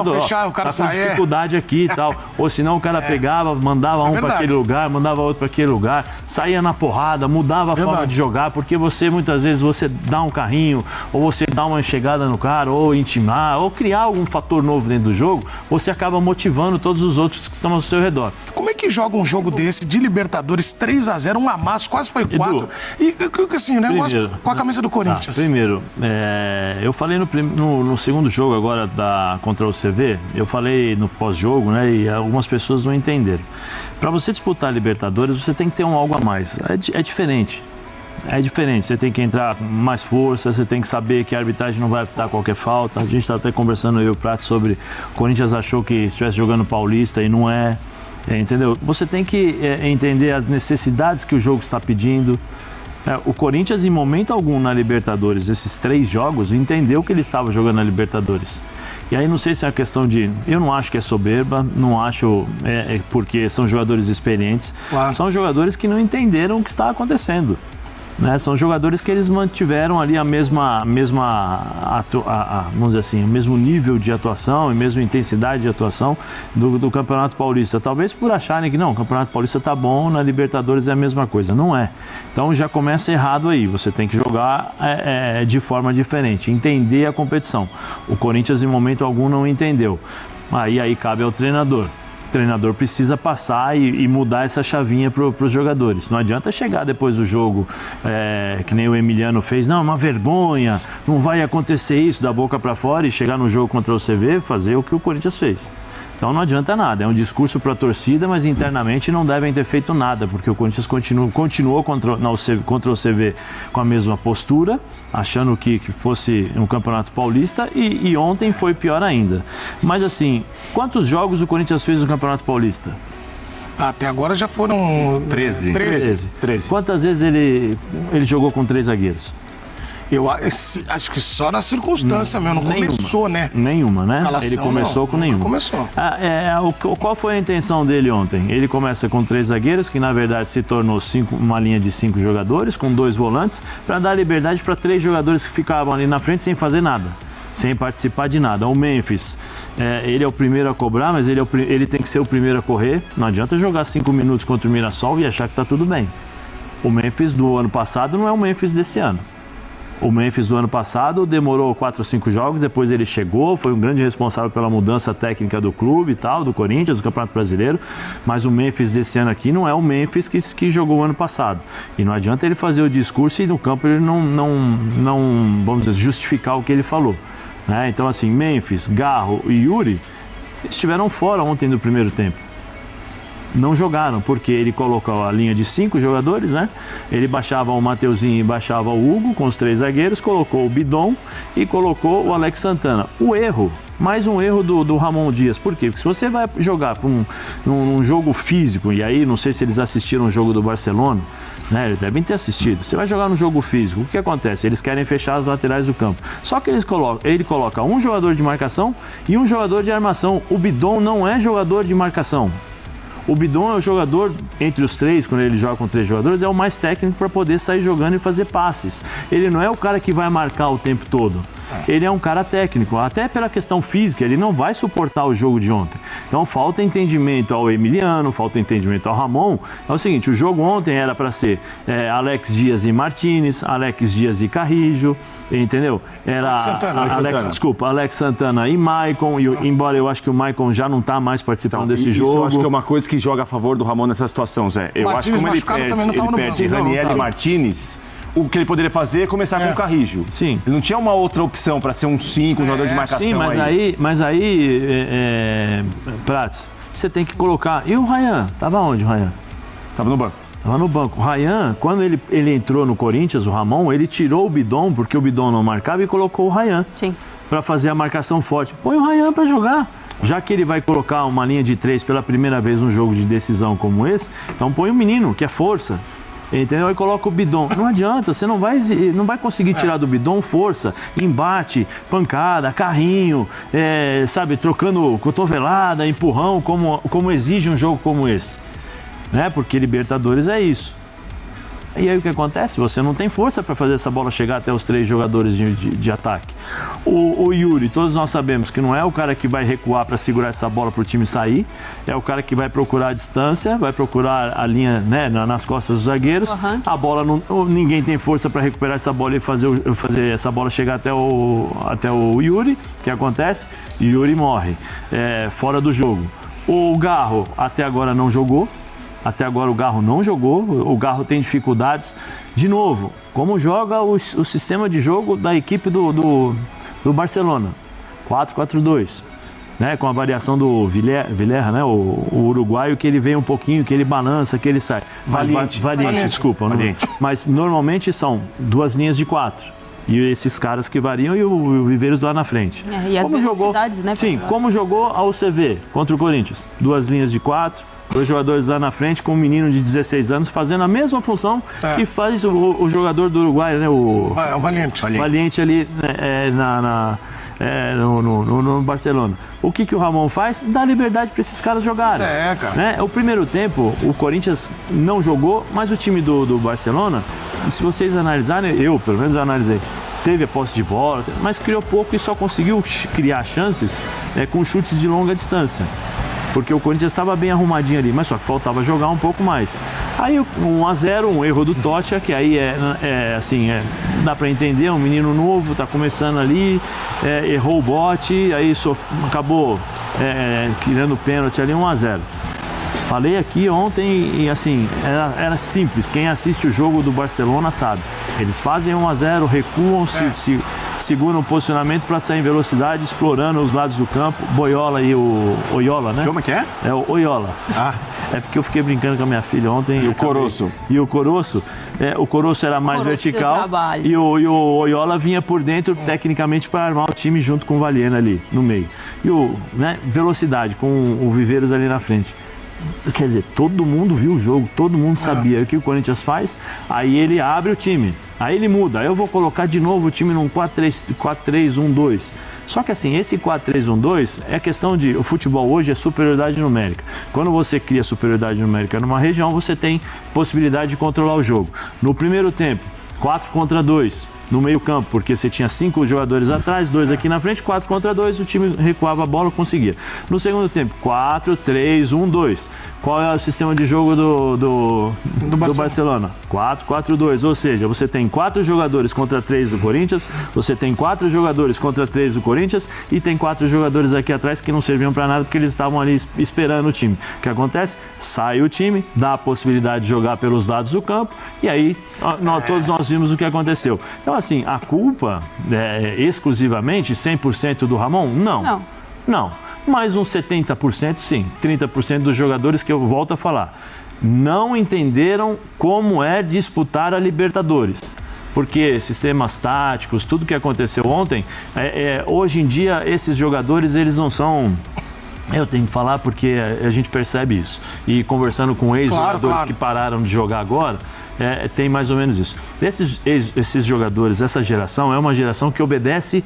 fechar, o cara tá com dificuldade aqui e tal. Ou senão o cara pegava, mandava um para aquele lugar, mandava outro para aquele lugar, saía na porrada, mudava a forma de jogar, porque muitas vezes você dá um carrinho, ou você dá uma chegada no cara, ou intimar, ou criar algum fator novo dentro do jogo, você acaba motivando todos os outros que estão ao seu redor. Como é que joga um jogo desse de Libertadores 3-0, um amasso, quase foi 4, e assim, o negócio com a camisa do Corinthians? Primeiro, eu falei no segundo jogo agora contra o CV, eu falei no pós-jogo, né, e algumas pessoas não entenderam. Para você disputar a Libertadores, você tem que ter algo a mais. É diferente. É diferente, você tem que entrar com mais força, você tem que saber que a arbitragem não vai apitar qualquer falta. A gente está até conversando, eu e o Prato, sobre o Corinthians achou que estivesse jogando Paulista e não é. Entendeu? Você tem que entender as necessidades que o jogo está pedindo. O Corinthians, em momento algum na Libertadores, esses 3 jogos, entendeu que ele estava jogando na Libertadores. E aí não sei se é uma questão de... Eu não acho que é soberba, não acho porque são jogadores experientes. Claro. São jogadores que não entenderam o que está acontecendo. Né? São jogadores que eles mantiveram ali vamos dizer assim, o mesmo nível de atuação e mesma intensidade de atuação do Campeonato Paulista. Talvez por acharem que não, o Campeonato Paulista tá bom, na Libertadores é a mesma coisa. Não é. Então já começa errado aí. Você tem que jogar de forma diferente, entender a competição. O Corinthians, em momento algum, não entendeu. Aí cabe ao treinador. O treinador precisa passar e mudar essa chavinha para os jogadores. Não adianta chegar depois do jogo, que nem o Emiliano fez, não, é uma vergonha, não vai acontecer isso, da boca para fora, e chegar no jogo contra o CV, fazer o que o Corinthians fez. Então não adianta nada, é um discurso para a torcida, mas internamente não devem ter feito nada, porque o Corinthians continuou contra o CV com a mesma postura, achando que fosse um Campeonato Paulista, e ontem foi pior ainda. Mas assim, quantos jogos o Corinthians fez no Campeonato Paulista? Até agora já foram 13. Quantas vezes ele jogou com 3 zagueiros? Eu acho que só na circunstância mesmo, não começou, né? Nenhuma, né? Escalação, ele começou com nenhuma. Começou. Qual foi a intenção dele ontem? Ele começa com 3 zagueiros, que na verdade se tornou uma linha de 5 jogadores, com 2 volantes, para dar liberdade para 3 jogadores que ficavam ali na frente sem fazer nada, sem participar de nada. O Memphis, ele é o primeiro a cobrar, mas ele tem que ser o primeiro a correr. Não adianta jogar 5 minutos contra o Mirassol e achar que está tudo bem. O Memphis do ano passado não é o Memphis desse ano. O Memphis do ano passado demorou 4 ou 5 jogos, depois ele chegou, foi um grande responsável pela mudança técnica do clube e tal, do Corinthians, do Campeonato Brasileiro, mas o Memphis desse ano aqui não é o Memphis que jogou o ano passado. E não adianta ele fazer o discurso e no campo ele não vamos dizer, justificar o que ele falou. Né? Então assim, Memphis, Garro e Yuri estiveram fora ontem do primeiro tempo. Não jogaram, porque ele colocou a linha de 5 jogadores, né? Ele baixava o Mateuzinho e baixava o Hugo com os 3 zagueiros, colocou o Bidon e colocou o Alex Santana. Mais um erro do Ramon Dias. Por quê? Porque se você vai jogar num jogo físico, e aí não sei se eles assistiram o jogo do Barcelona, né? Eles devem ter assistido. Você vai jogar no jogo físico, o que acontece? Eles querem fechar as laterais do campo. Só que ele coloca um jogador de marcação e um jogador de armação. O Bidon não é jogador de marcação. O Bidon é o jogador, entre os 3, quando ele joga com 3 jogadores, é o mais técnico para poder sair jogando e fazer passes. Ele não é o cara que vai marcar o tempo todo. Ele é um cara técnico, até pela questão física, ele não vai suportar o jogo de ontem. Então falta entendimento ao Emiliano, falta entendimento ao Ramon. É o seguinte, o jogo ontem era para ser Alex Dias e Martínez, Alex Dias e Carrijo, entendeu? Era Alex Santana e Maicon, embora eu acho que o Maicon já não está mais participando desse jogo. Isso eu acho que é uma coisa que joga a favor do Ramon nessa situação, Zé. Eu acho que como ele perde Ranieri e Martínez, o que ele poderia fazer é começar com o Carrijo. Sim. Ele não tinha uma outra opção para ser um 5, um jogador de marcação. Sim, mas aí Prats, você tem que colocar... E o Ryan? Tava onde o Ryan? Tava no banco. Tava no banco. O Ryan, quando ele entrou no Corinthians, o Ramon, ele tirou o Bidon, porque o Bidon não marcava, e colocou o Ryan. Sim. Para fazer a marcação forte. Põe o Ryan para jogar. Já que ele vai colocar uma linha de 3 pela primeira vez num jogo de decisão como esse, então põe o menino, que é força. Entendeu? E coloca o Bidon. Não adianta, você não vai conseguir tirar do Bidon força, embate, pancada, carrinho, sabe, trocando cotovelada, empurrão, como exige um jogo como esse. Né? Porque Libertadores é isso. E aí o que acontece? Você não tem força para fazer essa bola chegar até os 3 jogadores de ataque. O Yuri, todos nós sabemos que não é o cara que vai recuar para segurar essa bola para o time sair, é o cara que vai procurar a distância, vai procurar a linha, né, nas costas dos zagueiros. A bola ninguém tem força para recuperar essa bola e fazer essa bola chegar até o Yuri. O que acontece? Yuri morre fora do jogo. O Garro até agora não jogou. Até agora o Garro não jogou, o Garro tem dificuldades. De novo, como joga o sistema de jogo da equipe do Barcelona? 4-4-2, né? Com a variação do Villarreal, né? O uruguaio, que ele vem um pouquinho, que ele balança, que ele sai. Valiente, desculpa. Valiente. Mas normalmente são 2 linhas de 4. E esses caras que variam e o Viveiros lá na frente. E as velocidades, né? Sim, como jogou a UCV contra o Corinthians? 2 linhas de 4. 2 jogadores lá na frente com um menino de 16 anos fazendo a mesma função que faz o jogador do Uruguai, né? O Valiente ali no Barcelona. O que o Ramon faz? Dá liberdade para esses caras jogarem. Cara. Né? O primeiro tempo, o Corinthians não jogou, mas o time do Barcelona, se vocês analisarem, eu pelo menos analisei, teve a posse de bola, mas criou pouco e só conseguiu criar chances com chutes de longa distância. Porque o Corinthians estava bem arrumadinho ali, mas só que faltava jogar um pouco mais. Aí 1-0, um erro do Tocha, que aí dá para entender, um menino novo, tá começando ali, errou o bote, aí acabou tirando o pênalti ali, 1-0. Falei aqui ontem e assim, era simples, quem assiste o jogo do Barcelona sabe. Eles fazem 1-0, recuam, seguram o posicionamento para sair em velocidade, explorando os lados do campo. Boiola e o Oyola, né? Como é que é? É o Oyola. É porque eu fiquei brincando com a minha filha ontem. E o Coroço? E o Coroço? O Coroço era mais vertical e o Oyola vinha por dentro tecnicamente para armar o time junto com o Valiena ali no meio. E velocidade com o Viveiros ali na frente. Quer dizer, todo mundo viu o jogo, todo mundo sabia o que o Corinthians faz, aí ele abre o time, aí ele muda, aí eu vou colocar de novo o time num 4-3-1-2. Só que assim, esse 4-3-1-2 é questão de, o futebol hoje é superioridade numérica. Quando você cria superioridade numérica numa região, você tem possibilidade de controlar o jogo. No primeiro tempo, 4 contra 2 no meio campo, porque você tinha 5 jogadores atrás, 2 aqui na frente, 4 contra 2, o time recuava a bola, conseguia. No segundo tempo, 4-3-1-2. Qual é o sistema de jogo do Barcelona? 4-4-2, ou seja, você tem 4 jogadores contra 3 do Corinthians, você tem 4 jogadores contra 3 do Corinthians e tem 4 jogadores aqui atrás que não serviam para nada porque eles estavam ali esperando o time. O que acontece? Sai o time, dá a possibilidade de jogar pelos lados do campo e aí todos nós vimos o que aconteceu. Então, assim, a culpa exclusivamente 100% do Ramon? Não. Mas uns 70% sim. 30% dos jogadores, que eu volto a falar, não entenderam como é disputar a Libertadores. Porque sistemas táticos, tudo que aconteceu ontem, hoje em dia esses jogadores, eles não são... Eu tenho que falar porque a gente percebe isso. E conversando com ex-jogadores que pararam de jogar agora, tem mais ou menos isso. Esses jogadores, essa geração, é uma geração que obedece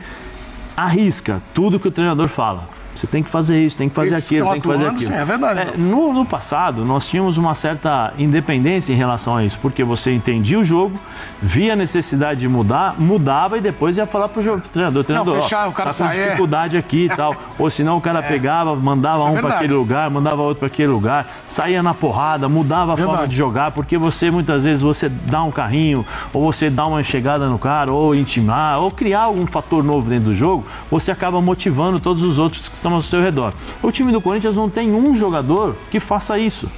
à risca tudo que o treinador fala. Você tem que fazer isso, tem que fazer aquilo, tem que fazer aquilo. Sim, é verdade. No passado, nós tínhamos uma certa independência em relação a isso, porque você entendia o jogo, via a necessidade de mudar, mudava e depois ia falar pro treinador. Fechar, o cara tá com dificuldade aqui e tal. Ou senão o cara pegava, mandava um para aquele lugar, mandava outro para aquele lugar, saía na porrada, mudava a forma de jogar, porque muitas vezes você dá um carrinho, ou você dá uma chegada no cara, ou intimar, ou criar algum fator novo dentro do jogo, você acaba motivando todos os outros que estão ao seu redor. O time do Corinthians não tem um jogador que faça isso,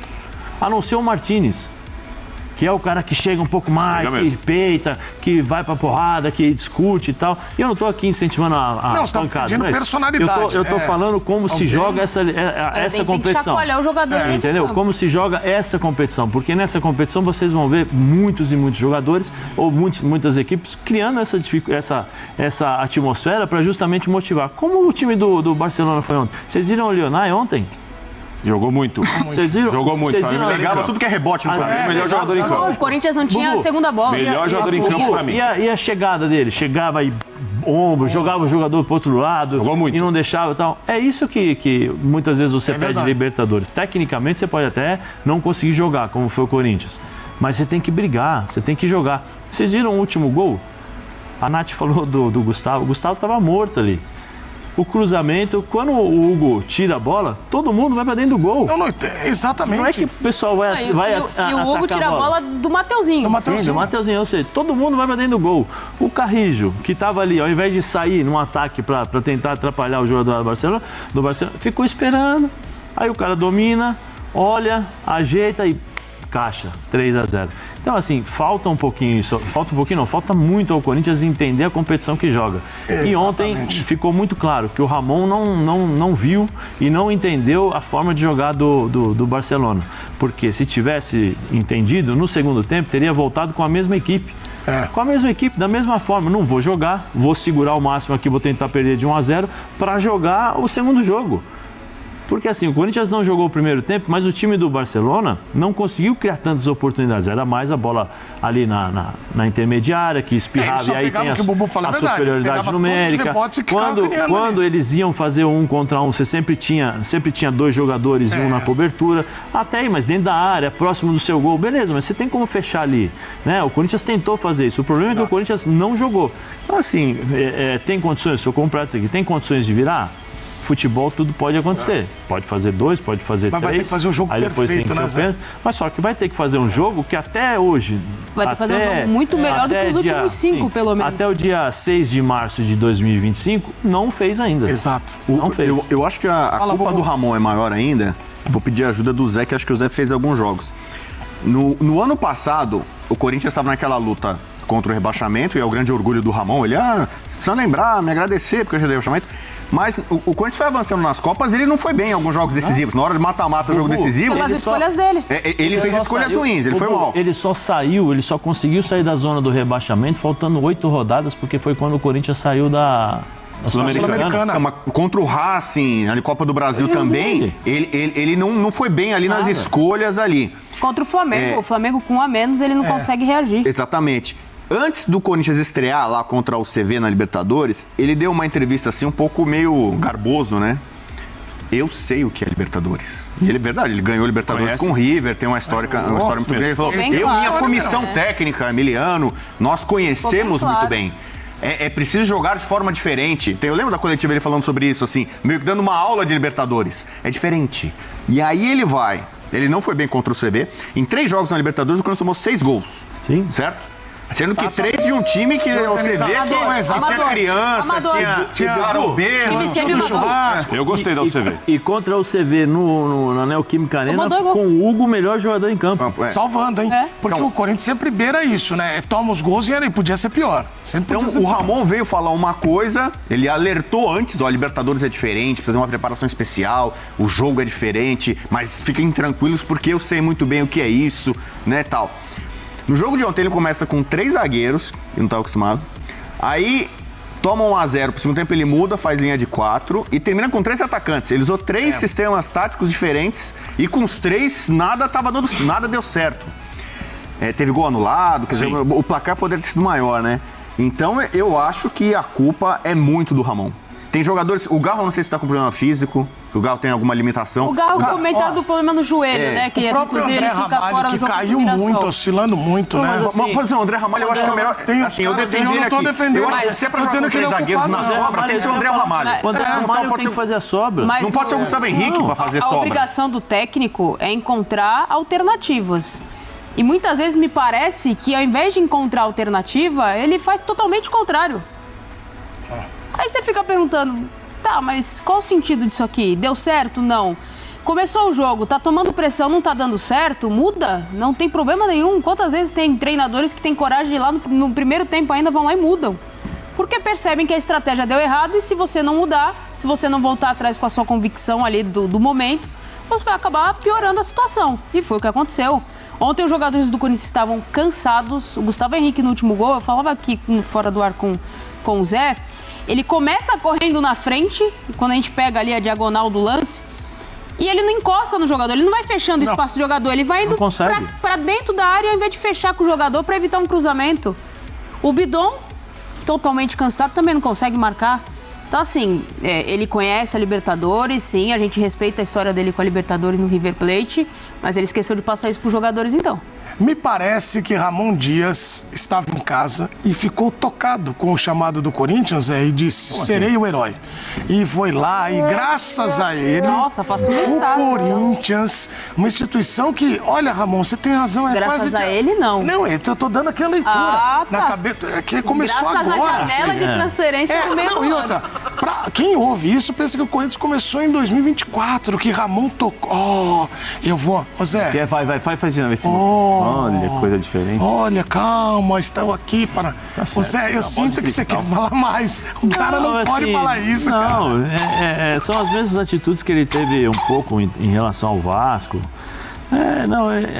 a não ser o Martínez, que é o cara que chega um pouco mais, que peita, que vai pra porrada, que discute e tal. E eu não tô aqui incentivando a não, você pancada. Tá pedindo personalidade. Eu tô falando como se joga essa competição. Tem que chacoalhar o jogador. Entendeu? Como se joga essa competição. Porque nessa competição vocês vão ver muitos e muitos jogadores, ou muitas equipes, criando essa atmosfera para justamente motivar. Como o time do Barcelona foi ontem. Vocês viram o Lionel ontem? Jogou muito. Vocês viram? Jogou muito. Pegava tudo que é rebote no campo. Melhor jogador em campo. O Corinthians não tinha a segunda bola. Melhor jogador em campo pra mim. E a chegada dele? Chegava e ombro, jogava o jogador pro outro lado. Jogou muito. E não deixava e tal. É isso que muitas vezes você perde Libertadores. Tecnicamente você pode até não conseguir jogar, como foi o Corinthians. Mas você tem que brigar, você tem que jogar. Vocês viram o último gol? A Nath falou do Gustavo. O Gustavo estava morto ali. O cruzamento, quando o Hugo tira a bola, todo mundo vai pra dentro do gol. Não, exatamente. Não é que o pessoal vai E o Hugo tira a bola do Mateuzinho. Sim, do Mateuzinho. Ou seja, todo mundo vai pra dentro do gol. O Carrijo, que estava ali, ao invés de sair num ataque pra tentar atrapalhar o jogador do Barcelona, ficou esperando. Aí o cara domina, olha, ajeita e caixa, 3-0. Então, assim, falta muito ao Corinthians entender a competição que joga. E ontem ficou muito claro que o Ramon não viu e não entendeu a forma de jogar do Barcelona. Porque se tivesse entendido, no segundo tempo, teria voltado com a mesma equipe. Com a mesma equipe, da mesma forma. Não vou jogar, vou segurar o máximo aqui, vou tentar perder de 1-0 para jogar o segundo jogo. Porque assim, o Corinthians não jogou o primeiro tempo, mas o time do Barcelona não conseguiu criar tantas oportunidades. Era mais a bola ali na intermediária, que espirrava, e aí tem a superioridade numérica. Quando eles iam fazer 1 contra 1, você sempre tinha 2 jogadores e um na cobertura. Até aí, mas dentro da área, próximo do seu gol, beleza, mas você tem como fechar ali. Né? O Corinthians tentou fazer isso. O problema é que o Corinthians não jogou. Então assim, tem condições, estou comprado isso aqui, tem condições de virar? Futebol, tudo pode acontecer. Pode fazer 2, pode fazer 3. Mas vai ter que fazer um jogo perfeito, né, Zé? Mas só que vai ter que fazer um jogo que até hoje... Vai ter que fazer um jogo muito melhor do que os últimos 5, pelo menos. Até o dia 6 de março de 2025, não fez ainda. Exato. Não fez. Eu acho que a culpa do Ramon é maior ainda. Vou pedir a ajuda do Zé, que acho que o Zé fez alguns jogos. No ano passado, o Corinthians estava naquela luta contra o rebaixamento, e é o grande orgulho do Ramon. Ele, precisa lembrar, me agradecer, porque eu já dei o rebaixamento. Mas o Corinthians foi avançando nas Copas, ele não foi bem em alguns jogos decisivos. Na hora de mata-mata, jogo decisivo... Pelas escolhas dele. Ele fez escolhas ruins, ele foi mal. Ele só conseguiu sair da zona do rebaixamento faltando 8 rodadas, porque foi quando o Corinthians saiu da Sul-Americana. Contra o Racing, na Copa do Brasil também, ele não foi bem ali nas escolhas ali. Contra o Flamengo. O Flamengo com 1 a menos, ele não consegue reagir. Exatamente. Antes do Corinthians estrear lá contra o CV na Libertadores, ele deu uma entrevista assim um pouco meio garboso, né? Eu sei o que é Libertadores. E ele, verdade, ele ganhou Libertadores com o River, tem uma história muito grande. Ele falou, minha comissão técnica, Emiliano, nós conhecemos muito bem. É preciso jogar de forma diferente. Eu lembro da coletiva ele falando sobre isso, assim, meio que dando uma aula de Libertadores. É diferente. E aí ele não foi bem contra o CV. Em 3 jogos na Libertadores, o Corinthians tomou 6 gols. Sim. Certo? Sendo que 3 de um time que você vê que tinha criança, tinha garobeiro, churrasco. Eu gostei da UCV. E contra o CV na Neoquímica Arena, com o Hugo, o melhor jogador em campo. Salvando, hein? Porque o Corinthians sempre beira isso, né? Toma os gols e podia ser pior. Sempre podia ser pior. Ramon veio falar uma coisa, ele alertou antes, a Libertadores é diferente, precisa de uma preparação especial, o jogo é diferente, mas fiquem tranquilos porque eu sei muito bem o que é isso, né, tal. No jogo de ontem ele começa com 3 zagueiros, que não estava acostumado. Aí toma 1-0, pro segundo tempo ele muda, faz linha de 4 e termina com 3 atacantes. Ele usou 3 sistemas táticos diferentes e com os 3 nada deu certo. Teve gol anulado, quer dizer, o placar poderia ter sido maior, né? Então eu acho que a culpa é muito do Ramon. Tem jogadores, o Garro não sei se está com problema físico, o Garro tem alguma limitação. O Garro comentaram do problema no joelho, né? Que inclusive ele fica fora no jogo caiu muito, oscilando muito, né? Mas o André Ramalho eu acho que é o melhor. Assim, eu defendi ele aqui. Eu acho que se é pra jogar com 3 zagueiros na sobra, tem que ser o André Ramalho. O André Ramalho tem que fazer a sobra. Não pode ser o Gustavo Henrique pra fazer sobra. A obrigação do técnico é encontrar alternativas. E muitas vezes me parece que ao invés de encontrar alternativa, ele faz totalmente o contrário. Aí você fica perguntando, tá, mas qual o sentido disso aqui? Deu certo? Não. Começou o jogo, tá tomando pressão, não tá dando certo? Muda, não tem problema nenhum. Quantas vezes tem treinadores que têm coragem de ir lá no primeiro tempo ainda vão lá e mudam? Porque percebem que a estratégia deu errado e se você não mudar, se você não voltar atrás com a sua convicção ali do momento, você vai acabar piorando a situação. E foi o que aconteceu. Ontem os jogadores do Corinthians estavam cansados. O Gustavo Henrique no último gol, eu falava aqui fora do ar com o Zé, ele começa correndo na frente, quando a gente pega ali a diagonal do lance, e ele não encosta no jogador, ele não vai fechando o espaço do jogador, ele vai indo pra dentro da área ao invés de fechar com o jogador para evitar um cruzamento. O Bidon, totalmente cansado, também não consegue marcar. Então, assim, ele conhece a Libertadores, sim, a gente respeita a história dele com a Libertadores no River Plate, mas ele esqueceu de passar isso pros jogadores, então. Me parece que Ramon Dias estava em casa e ficou tocado com o chamado do Corinthians, e disse, serei o herói. E foi lá, e graças a ele, Nossa, faço um o estado. Corinthians, uma instituição que, olha, Ramon, você tem razão, é Graças quase... a ele, não. Não, eu tô dando aqui a leitura Ah, tá. na cabeça, é que começou Graças agora. à janela de transferência no meio não, do e ano. outra, quem ouve isso pensa que o Corinthians começou em 2024, que Ramon tocou. Eu vou, ô Zé, Faz de novo esse. Olha, coisa diferente. olha, calma, estou aqui para... Ô Zé, eu sinto que você quer falar mais. O cara não pode assim, falar isso, cara. Não, são as mesmas atitudes que ele teve um pouco em relação ao Vasco.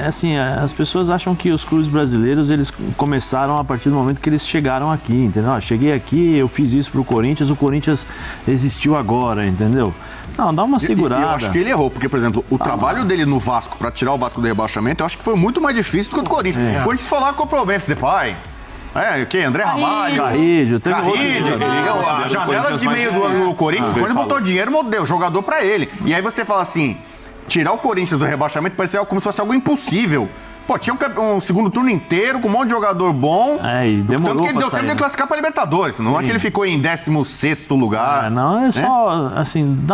Assim, as pessoas acham que os clubes brasileiros, eles começaram a partir do momento que eles chegaram aqui, entendeu? Cheguei aqui, eu fiz isso pro Corinthians, o Corinthians existiu agora, entendeu? Não, dá uma segurada. Eu acho que ele errou, porque, por exemplo, o trabalho dele no Vasco, pra tirar o Vasco do rebaixamento, eu acho que foi muito mais difícil do que o do Corinthians. O Corinthians foi lá com o Provenço de pai. André Ramalho. Carrilho, teve Carrilho, outros a janela de meio do ano no Corinthians, o Corinthians botou dinheiro, deu jogador pra ele. E aí você fala assim, tirar o Corinthians do rebaixamento parecia como se fosse algo impossível. Pô, tinha um segundo turno inteiro com um monte de jogador bom. E demorou. Tanto que ele deu sair, tempo de classificar pra Libertadores. Não é que ele ficou em 16º lugar. Não, é só, assim,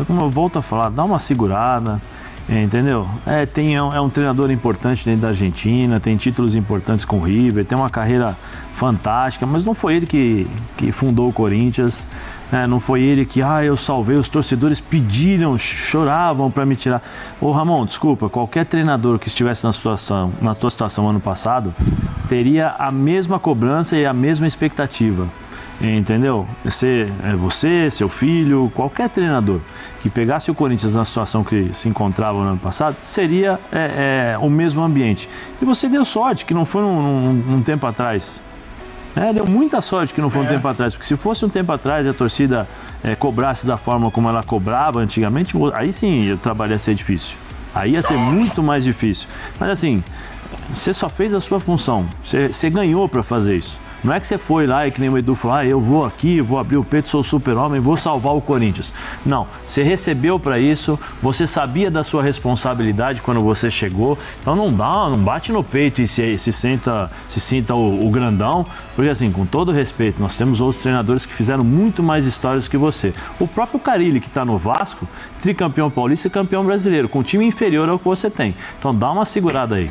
como eu volto a falar, dá uma segurada, entendeu? É um treinador importante dentro da Argentina, tem títulos importantes com o River, tem uma carreira fantástica, mas não foi ele que fundou o Corinthians, né? Não foi ele que, eu salvei, os torcedores pediram, choravam para me tirar. Ô Ramon, desculpa, qualquer treinador que estivesse na tua situação ano passado, teria a mesma cobrança e a mesma expectativa. Entendeu? Você, seu filho, qualquer treinador que pegasse o Corinthians na situação que se encontrava no ano passado, seria o mesmo ambiente. E você deu sorte que não foi num tempo atrás. Deu muita sorte que não foi um tempo atrás, porque se fosse um tempo atrás e a torcida cobrasse da forma como ela cobrava antigamente, aí sim o trabalho ia ser difícil. Aí ia ser muito mais difícil. Mas assim, você só fez a sua função, você ganhou para fazer isso. Não é que você foi lá e que nem o Edu falou, eu vou aqui, vou abrir o peito, sou o super-homem, vou salvar o Corinthians. Não, você recebeu para isso, você sabia da sua responsabilidade quando você chegou, então não bate no peito e se sinta o grandão, porque assim, com todo respeito, nós temos outros treinadores que fizeram muito mais histórias que você. O próprio Carille, que está no Vasco, tricampeão paulista e campeão brasileiro, com um time inferior ao que você tem. Então dá uma segurada aí.